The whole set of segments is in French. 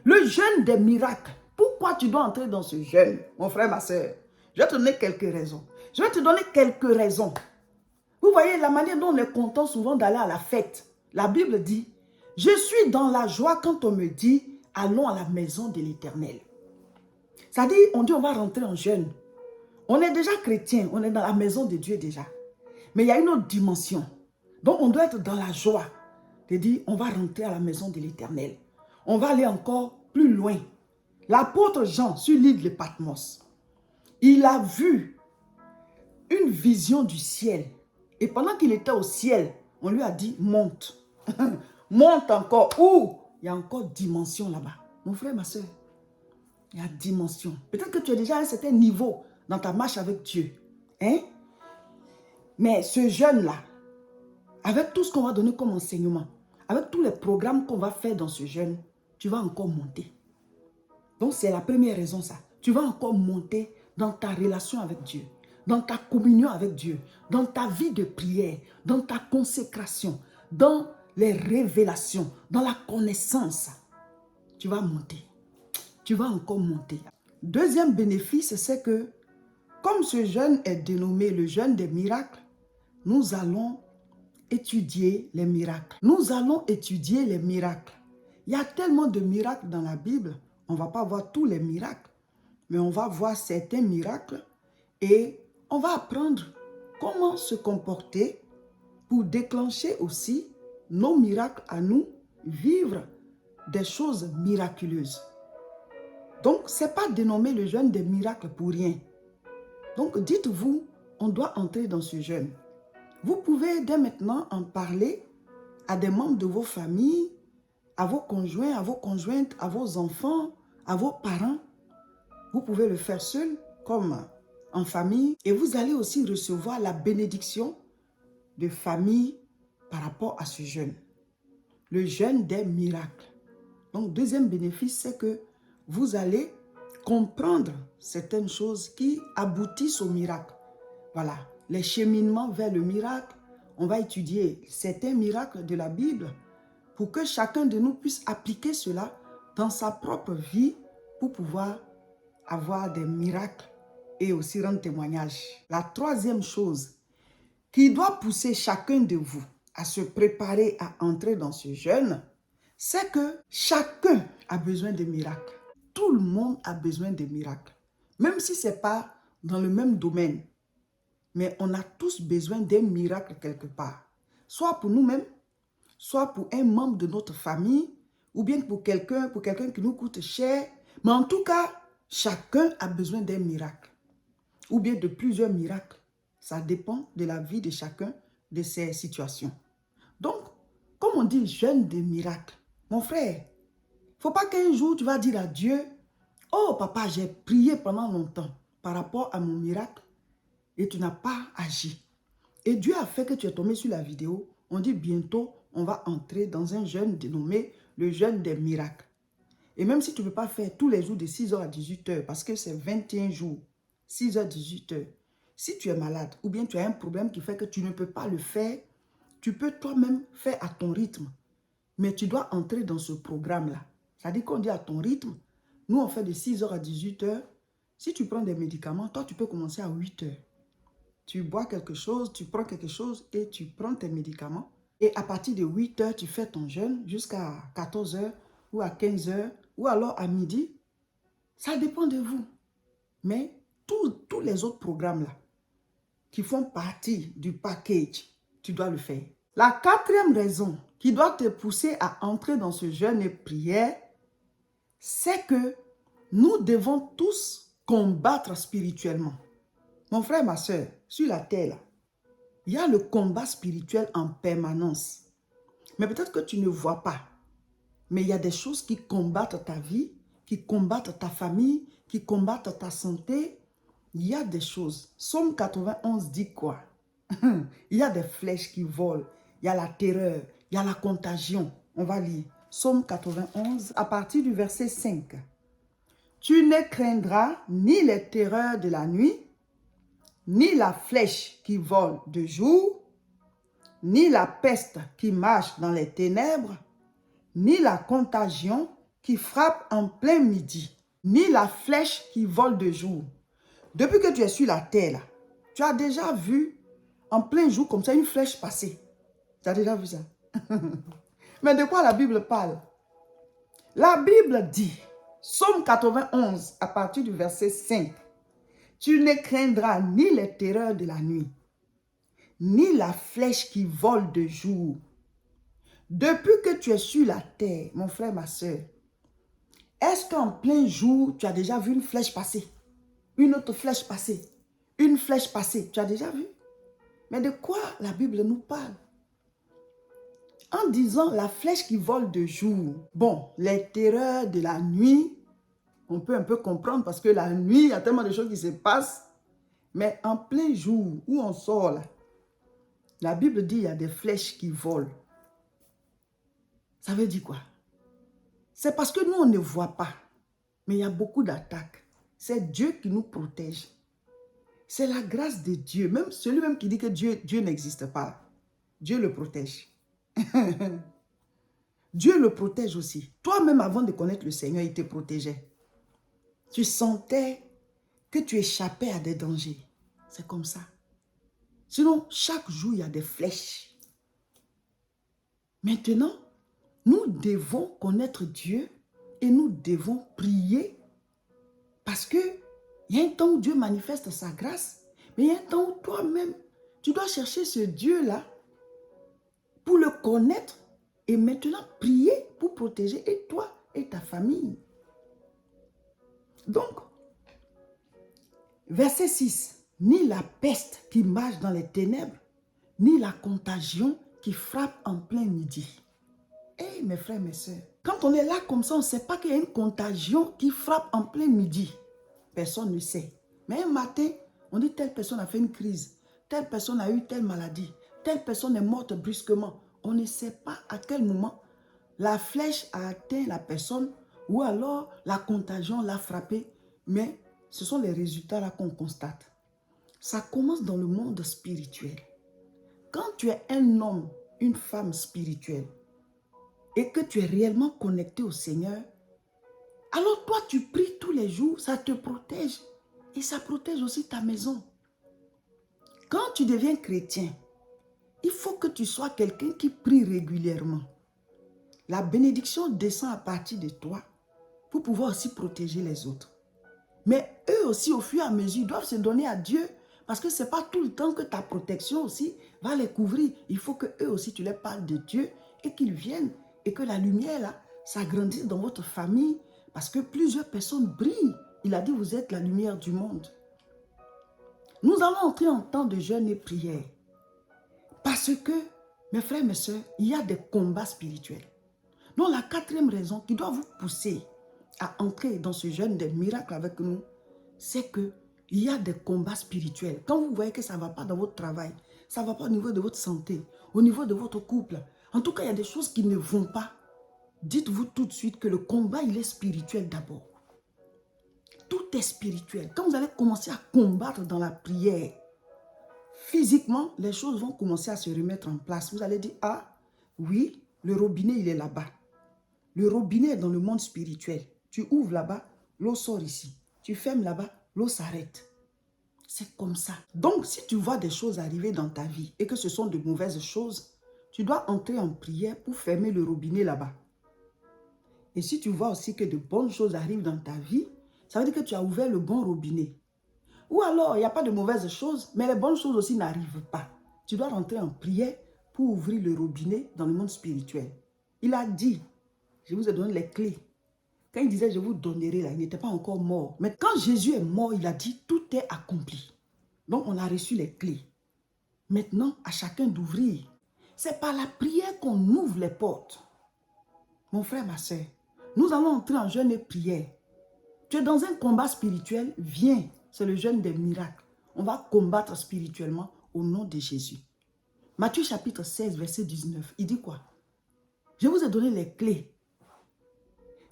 Le jeûne des miracles. Pourquoi tu dois entrer dans ce jeûne, mon frère, ma soeur? Je vais te donner quelques raisons. Je vais te donner quelques raisons. Vous voyez la manière dont on est content souvent d'aller à la fête. La Bible dit, je suis dans la joie quand on me dit, allons à la maison de l'Éternel. C'est-à-dire, on dit on va rentrer en jeûne. On est déjà chrétien, on est dans la maison de Dieu déjà. Mais il y a une autre dimension. Donc on doit être dans la joie. De dire, on va rentrer à la maison de l'Éternel. On va aller encore plus loin. L'apôtre Jean, sur l'île de Patmos, il a vu une vision du ciel. Et pendant qu'il était au ciel, on lui a dit, monte. Monte encore. Où? Il y a encore dimension là-bas. Mon frère, ma soeur, il y a dimension. Peut-être que tu es déjà à un certain niveau dans ta marche avec Dieu. Hein? Mais ce jeûne-là, avec tout ce qu'on va donner comme enseignement, avec tous les programmes qu'on va faire dans ce jeûne, tu vas encore monter. Donc c'est la première raison ça. Tu vas encore monter dans ta relation avec Dieu, dans ta communion avec Dieu, dans ta vie de prière, dans ta consécration, dans les révélations, dans la connaissance. Tu vas monter. Tu vas encore monter. Deuxième bénéfice, c'est que comme ce jeûne est dénommé le jeûne des miracles, nous allons étudier les miracles. Nous allons étudier les miracles. Il y a tellement de miracles dans la Bible. On ne va pas voir tous les miracles, mais on va voir certains miracles et on va apprendre comment se comporter pour déclencher aussi nos miracles à nous, vivre des choses miraculeuses. Donc, ce n'est pas dénommé le jeûne des miracles pour rien. Donc, dites-vous, on doit entrer dans ce jeûne. Vous pouvez dès maintenant en parler à des membres de vos familles, à vos conjoints, à vos conjointes, à vos enfants, à vos parents. Vous pouvez le faire seul comme en famille et vous allez aussi recevoir la bénédiction de famille par rapport à ce jeûne. Le jeûne des miracles. Donc, deuxième bénéfice, c'est que vous allez comprendre certaines choses qui aboutissent au miracle. Voilà. Les cheminements vers le miracle, on va étudier certains miracles de la Bible pour que chacun de nous puisse appliquer cela dans sa propre vie pour pouvoir avoir des miracles et aussi rendre témoignage. La troisième chose qui doit pousser chacun de vous à se préparer à entrer dans ce jeûne, c'est que chacun a besoin de miracles. Tout le monde a besoin de miracles. Même si ce n'est pas dans le même domaine. Mais on a tous besoin d'un miracle quelque part. Soit pour nous-mêmes, soit pour un membre de notre famille, ou bien pour quelqu'un qui nous coûte cher. Mais en tout cas, chacun a besoin d'un miracle. Ou bien de plusieurs miracles. Ça dépend de la vie de chacun, de ses situations. Donc, comme on dit jeûne de miracles, mon frère, il ne faut pas qu'un jour tu vas dire à Dieu, « Oh papa, j'ai prié pendant longtemps par rapport à mon miracle. » Et tu n'as pas agi. Et Dieu a fait que tu es tombé sur la vidéo. On dit bientôt, on va entrer dans un jeûne dénommé le jeûne des miracles. Et même si tu ne peux pas faire tous les jours de 6h à 18h, parce que c'est 21 jours, 6h, 18h, si tu es malade ou bien tu as un problème qui fait que tu ne peux pas le faire, tu peux toi-même faire à ton rythme. Mais tu dois entrer dans ce programme-là. C'est-à-dire qu'on dit à ton rythme, nous on fait de 6h à 18h. Si tu prends des médicaments, toi tu peux commencer à 8h. Tu bois quelque chose, tu prends quelque chose et tu prends tes médicaments. Et à partir de 8h, tu fais ton jeûne jusqu'à 14h ou à 15h ou alors à midi. Ça dépend de vous. Mais tous les autres programmes-là qui font partie du package, tu dois le faire. La quatrième raison qui doit te pousser à entrer dans ce jeûne et prière, c'est que nous devons tous combattre spirituellement. Mon frère, ma soeur, sur la terre, là, il y a le combat spirituel en permanence. Mais peut-être que tu ne vois pas. Mais il y a des choses qui combattent ta vie, qui combattent ta famille, qui combattent ta santé. Il y a des choses. Psaume 91 dit quoi? Il y a des flèches qui volent. Il y a la terreur. Il y a la contagion. On va lire. Psaume 91 à partir du verset 5. Tu ne craindras ni les terreurs de la nuit, ni la flèche qui vole de jour, ni la peste qui marche dans les ténèbres, ni la contagion qui frappe en plein midi, ni la flèche qui vole de jour. Depuis que tu es sur la terre, là, tu as déjà vu en plein jour comme ça une flèche passer. Tu as déjà vu ça? Mais de quoi la Bible parle? La Bible dit, Psaume 91, à partir du verset 5, « Tu ne craindras ni les terreurs de la nuit, ni la flèche qui vole de jour. » Depuis que tu es sur la terre, mon frère, ma soeur, est-ce qu'en plein jour, tu as déjà vu une flèche passer? Une autre flèche passer? Une flèche passer? Tu as déjà vu? Mais de quoi la Bible nous parle? En disant la flèche qui vole de jour. Bon, les terreurs de la nuit, on peut un peu comprendre parce que la nuit, il y a tellement de choses qui se passent. Mais en plein jour, où on sort là, la Bible dit il y a des flèches qui volent. Ça veut dire quoi? C'est parce que nous, on ne voit pas. Mais il y a beaucoup d'attaques. C'est Dieu qui nous protège. C'est la grâce de Dieu. Même celui-même qui dit que Dieu n'existe pas, Dieu le protège. Dieu le protège aussi. Toi-même, avant de connaître le Seigneur, il te protégeait. Tu sentais que tu échappais à des dangers. C'est comme ça. Sinon, chaque jour, il y a des flèches. Maintenant, nous devons connaître Dieu et nous devons prier parce que il y a un temps où Dieu manifeste sa grâce, mais il y a un temps où toi-même, tu dois chercher ce Dieu-là pour le connaître et maintenant prier pour protéger et toi et ta famille. Donc, verset 6, ni la peste qui marche dans les ténèbres, ni la contagion qui frappe en plein midi. Eh, mes frères, mes soeurs, quand on est là comme ça, on ne sait pas qu'il y a une contagion qui frappe en plein midi. Personne ne sait. Mais un matin, on dit telle personne a fait une crise, telle personne a eu telle maladie, telle personne est morte brusquement. On ne sait pas à quel moment la flèche a atteint la personne ou alors la contagion l'a frappée. Mais ce sont les résultats là qu'on constate. Ça commence dans le monde spirituel. Quand tu es un homme, une femme spirituelle et que tu es réellement connecté au Seigneur, alors toi tu pries tous les jours, ça te protège et ça protège aussi ta maison. Quand tu deviens chrétien, il faut que tu sois quelqu'un qui prie régulièrement. La bénédiction descend à partir de toi pour pouvoir aussi protéger les autres. Mais eux aussi, au fur et à mesure, doivent se donner à Dieu parce que ce n'est pas tout le temps que ta protection aussi va les couvrir. Il faut que eux aussi, tu leur parles de Dieu et qu'ils viennent et que la lumière, là, s'agrandisse dans votre famille parce que plusieurs personnes brillent. Il a dit, vous êtes la lumière du monde. Nous allons entrer en temps de jeûne et prière parce que, mes frères, mes soeurs, il y a des combats spirituels. Donc, la quatrième raison qui doit vous pousser à entrer dans ce jeûne des miracles avec nous, c'est qu'il y a des combats spirituels. Quand vous voyez que ça ne va pas dans votre travail, ça ne va pas au niveau de votre santé, au niveau de votre couple, en tout cas, il y a des choses qui ne vont pas. Dites-vous tout de suite que le combat, il est spirituel d'abord. Tout est spirituel. Quand vous allez commencer à combattre dans la prière, physiquement, les choses vont commencer à se remettre en place. Vous allez dire, ah, oui, le robinet, il est là-bas. Le robinet est dans le monde spirituel. Tu ouvres là-bas, l'eau sort ici. Tu fermes là-bas, l'eau s'arrête. C'est comme ça. Donc, si tu vois des choses arriver dans ta vie et que ce sont de mauvaises choses, tu dois entrer en prière pour fermer le robinet là-bas. Et si tu vois aussi que de bonnes choses arrivent dans ta vie, ça veut dire que tu as ouvert le bon robinet. Ou alors, il n'y a pas de mauvaises choses, mais les bonnes choses aussi n'arrivent pas. Tu dois rentrer en prière pour ouvrir le robinet dans le monde spirituel. Il a dit, je vous ai donné les clés. Quand il disait, je vous donnerai, là, il n'était pas encore mort. Mais quand Jésus est mort, il a dit, tout est accompli. Donc, on a reçu les clés. Maintenant, à chacun d'ouvrir. C'est par la prière qu'on ouvre les portes. Mon frère, ma soeur, nous allons entrer en jeûne et prière. Tu es dans un combat spirituel, viens. C'est le jeûne des miracles. On va combattre spirituellement au nom de Jésus. Matthieu chapitre 16, verset 19, il dit quoi? Je vous ai donné les clés.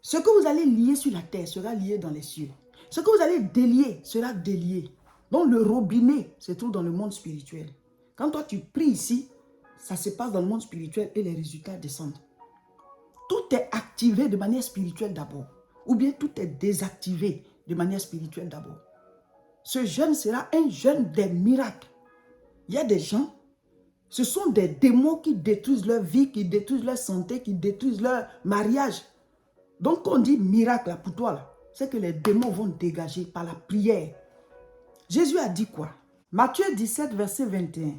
Ce que vous allez lier sur la terre sera lié dans les cieux. Ce que vous allez délier sera délié. Donc le robinet se trouve dans le monde spirituel. Quand toi tu pries ici, ça se passe dans le monde spirituel et les résultats descendent. Tout est activé de manière spirituelle d'abord. Ou bien tout est désactivé de manière spirituelle d'abord. Ce jeûne sera un jeûne des miracles. Il y a des gens, ce sont des démons qui détruisent leur vie, qui détruisent leur santé, qui détruisent leur mariage. Donc quand on dit miracle là, pour toi, c'est que les démons vont dégager par la prière. Jésus a dit quoi? Matthieu 17, verset 21.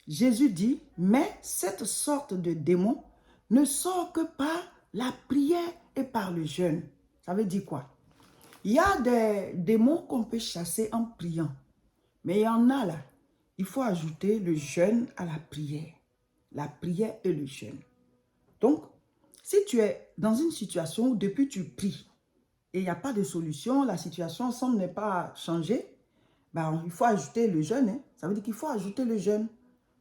Jésus dit, mais cette sorte de démon ne sort que par la prière et par le jeûne. Ça veut dire quoi? Il y a des démons qu'on peut chasser en priant. Mais il y en a là, il faut ajouter le jeûne à la prière. La prière et le jeûne. Donc, si tu es dans une situation où depuis tu pries et il n'y a pas de solution, la situation semble ne pas changer, ben, il faut ajouter le jeûne. Hein. Ça veut dire qu'il faut ajouter le jeûne.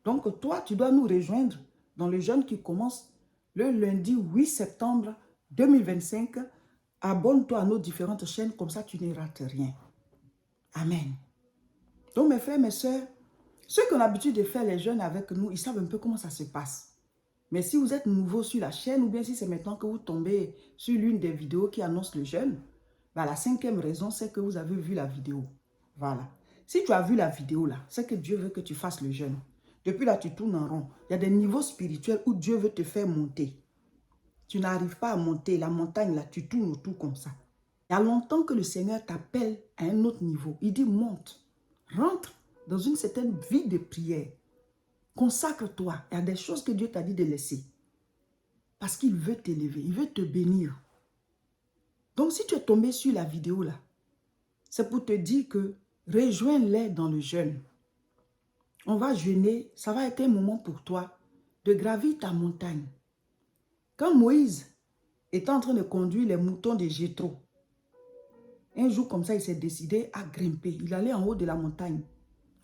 Donc, toi, tu dois nous rejoindre dans le jeûne qui commence le lundi 8 septembre 2025. Abonne-toi à nos différentes chaînes, comme ça tu ne rates rien. Amen. Donc, mes frères, mes soeurs, ceux qui ont l'habitude de faire les jeûnes avec nous, ils savent un peu comment ça se passe. Mais si vous êtes nouveau sur la chaîne, ou bien si c'est maintenant que vous tombez sur l'une des vidéos qui annonce le jeûne, ben la 5e raison, c'est que vous avez vu la vidéo. Voilà. Si tu as vu la vidéo là, c'est que Dieu veut que tu fasses le jeûne. Depuis là, tu tournes en rond. Il y a des niveaux spirituels où Dieu veut te faire monter. Tu n'arrives pas à monter. La montagne là, tu tournes autour comme ça. Il y a longtemps que le Seigneur t'appelle à un autre niveau. Il dit monte, rentre dans une certaine vie de prière. Consacre-toi. Il y a des choses que Dieu t'a dit de laisser. Parce qu'il veut t'élever, il veut te bénir. Donc si tu es tombé sur la vidéo là, c'est pour te dire que rejoins-les dans le jeûne. On va jeûner, ça va être un moment pour toi de gravir ta montagne. Quand Moïse était en train de conduire les moutons de Jéthro, un jour comme ça, il s'est décidé à grimper. Il allait en haut de la montagne.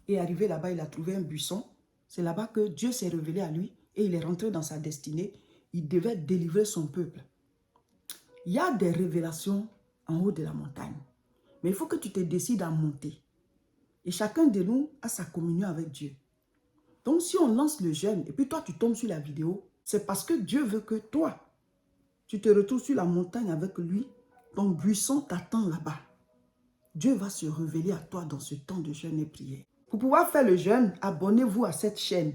Et arrivé là-bas, il a trouvé un buisson. C'est là-bas que Dieu s'est révélé à lui et il est rentré dans sa destinée. Il devait délivrer son peuple. Il y a des révélations en haut de la montagne. Mais il faut que tu te décides à monter. Et chacun de nous a sa communion avec Dieu. Donc si on lance le jeûne et puis toi tu tombes sur la vidéo, c'est parce que Dieu veut que toi, tu te retrouves sur la montagne avec lui. Ton buisson t'attend là-bas. Dieu va se révéler à toi dans ce temps de jeûne et prière. Pour pouvoir faire le jeûne, abonnez-vous à cette chaîne.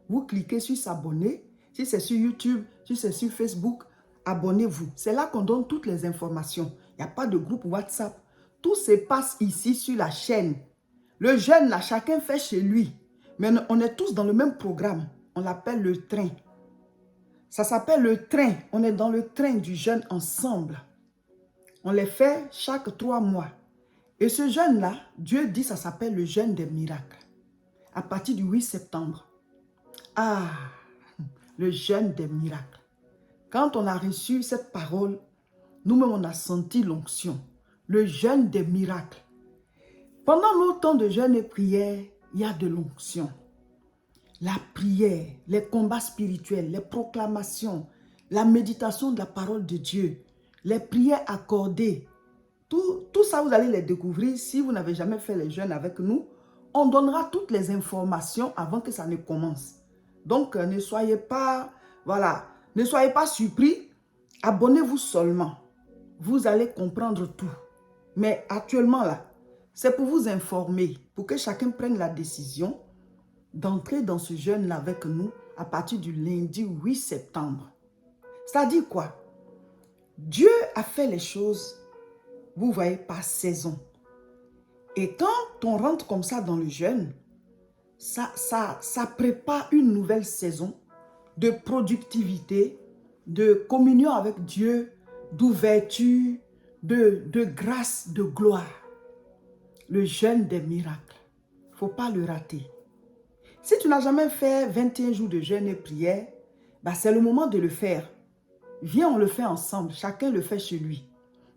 Vous cliquez sur s'abonner. Si c'est sur YouTube, si c'est sur Facebook, abonnez-vous. C'est là qu'on donne toutes les informations. Il n'y a pas de groupe WhatsApp. Tout se passe ici sur la chaîne. Le jeûne, là, chacun fait chez lui. Mais on est tous dans le même programme. On l'appelle le train. Ça s'appelle le train. On est dans le train du jeûne ensemble. On les fait chaque 3 mois. Et ce jeûne-là, Dieu dit ça s'appelle le jeûne des miracles. À partir du 8 septembre. Ah, le jeûne des miracles. Quand on a reçu cette parole, nous-mêmes on a senti l'onction. Le jeûne des miracles. Pendant nos temps de jeûne et prière, il y a de l'onction. La prière, les combats spirituels, les proclamations, la méditation de la parole de Dieu, les prières accordées. Tout ça, vous allez les découvrir si vous n'avez jamais fait les jeûnes avec nous. On donnera toutes les informations avant que ça ne commence. Donc, ne soyez pas, voilà, ne soyez pas surpris. Abonnez-vous seulement. Vous allez comprendre tout. Mais actuellement, là, c'est pour vous informer, pour que chacun prenne la décision d'entrer dans ce jeûne-là avec nous à partir du lundi 8 septembre. C'est-à-dire quoi? Dieu a fait les choses, vous voyez, par saison. Et quand on rentre comme ça dans le jeûne, ça prépare une nouvelle saison de productivité, de communion avec Dieu, d'ouverture, de grâce, de gloire. Le jeûne des miracles. Il ne faut pas le rater. Si tu n'as jamais fait 21 jours de jeûne et prière, bah c'est le moment de le faire. Viens, on le fait ensemble. Chacun le fait chez lui.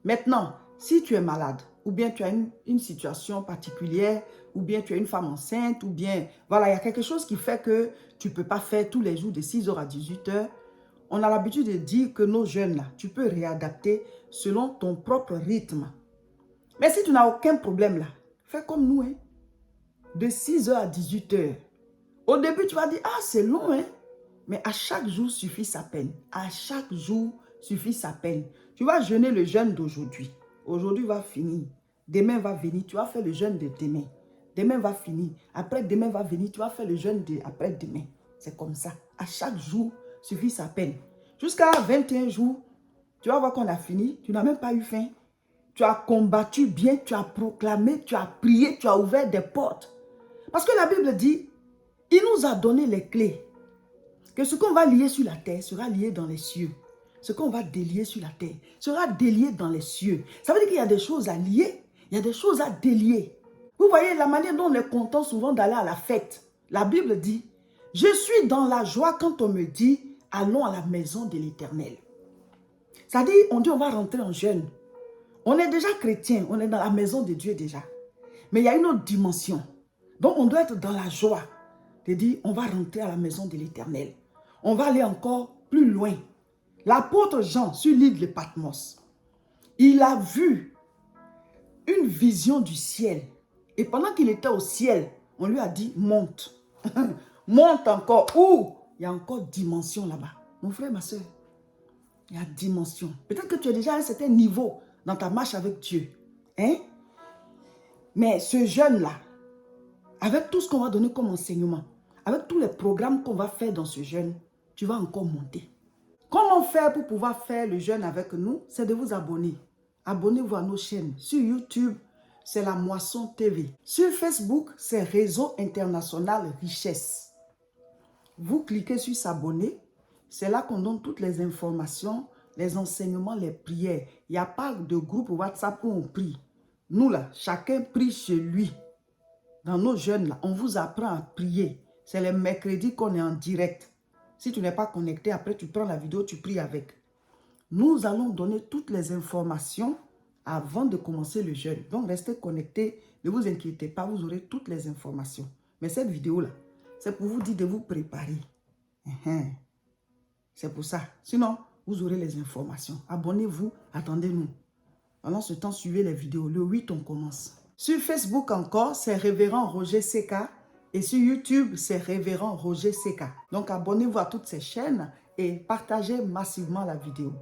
Maintenant, si tu es malade, ou bien tu as une situation particulière, ou bien tu es une femme enceinte, ou bien, voilà, il y a quelque chose qui fait que tu ne peux pas faire tous les jours de 6h à 18h. On a l'habitude de dire que nos jeûnes, là, tu peux réadapter selon ton propre rythme. Mais si tu n'as aucun problème, là, fais comme nous, hein, de 6h à 18h. Au début, tu vas dire, ah, c'est long, hein. Mais à chaque jour suffit sa peine. À chaque jour suffit sa peine. Tu vas jeûner le jeûne d'aujourd'hui. Aujourd'hui va finir. Demain va venir. Tu vas faire le jeûne de demain. Demain va finir. Après demain va venir. Tu vas faire le jeûne de après demain. C'est comme ça. À chaque jour suffit sa peine. Jusqu'à 21 jours, tu vas voir qu'on a fini. Tu n'as même pas eu faim. Tu as combattu bien. Tu as proclamé. Tu as prié. Tu as ouvert des portes. Parce que la Bible dit, il nous a donné les clés. Que ce qu'on va lier sur la terre sera lié dans les cieux. Ce qu'on va délier sur la terre sera délié dans les cieux. Ça veut dire qu'il y a des choses à lier, il y a des choses à délier. Vous voyez la manière dont on est content souvent d'aller à la fête. La Bible dit, je suis dans la joie quand on me dit, allons à la maison de l'Éternel. Ça dit, on dit on va rentrer en jeûne. On est déjà chrétien, on est dans la maison de Dieu déjà. Mais il y a une autre dimension. Donc on doit être dans la joie. De dire, on va rentrer à la maison de l'Éternel. On va aller encore plus loin. L'apôtre Jean, sur l'île de Patmos, il a vu une vision du ciel. Et pendant qu'il était au ciel, on lui a dit, monte. Monte encore. Où? Il y a encore dimension là-bas. Mon frère, ma soeur, il y a dimension. Peut-être que tu es déjà à un certain niveau dans ta marche avec Dieu. Hein? Mais ce jeûne-là, avec tout ce qu'on va donner comme enseignement, avec tous les programmes qu'on va faire dans ce jeûne, tu vas encore monter. Comment faire pour pouvoir faire le jeûne avec nous? C'est de vous abonner. Abonnez-vous à nos chaînes. Sur YouTube, c'est La Moisson TV. Sur Facebook, c'est Réseau International Richesse. Vous cliquez sur s'abonner. C'est là qu'on donne toutes les informations, les enseignements, les prières. Il n'y a pas de groupe WhatsApp où on prie. Nous là, chacun prie chez lui. Dans nos jeûnes là, on vous apprend à prier. C'est les mercredis qu'on est en direct. Si tu n'es pas connecté, après tu prends la vidéo, tu pries avec. Nous allons donner toutes les informations avant de commencer le jeûne. Donc restez connectés, ne vous inquiétez pas, vous aurez toutes les informations. Mais cette vidéo-là, c'est pour vous dire de vous préparer. C'est pour ça. Sinon, vous aurez les informations. Abonnez-vous, attendez-nous. Pendant ce temps, suivez les vidéos. Le 8, on commence. Sur Facebook encore, c'est Révérend Roger Seka. Et sur YouTube, c'est Révérend Roger Seka. Donc, abonnez-vous à toutes ces chaînes et partagez massivement la vidéo.